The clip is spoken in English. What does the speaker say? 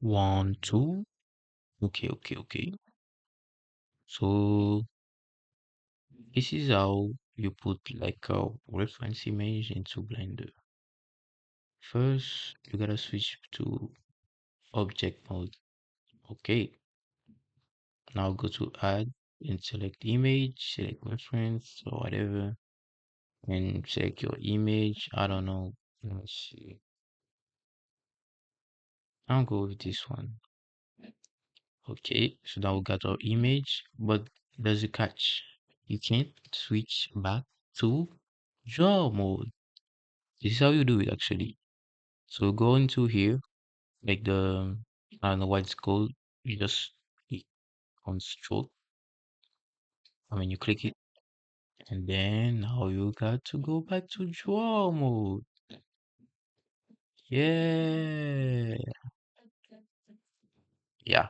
One, two. Okay, okay, okay. So this is how you put like a reference image into Blender. First, you gotta switch to object mode. Okay. Now go to add and select image, select reference or whatever, and select your image. I don't know. Let me see. I'll go with this one. Okay, so now we got our image, but there's a catch. You can't switch back to draw mode. This is how you do it actually. So go into here, like the, I don't know what it's called. You just click on stroke. I mean, you click it, and then now you got to go back to draw mode. Yeah. Yeah.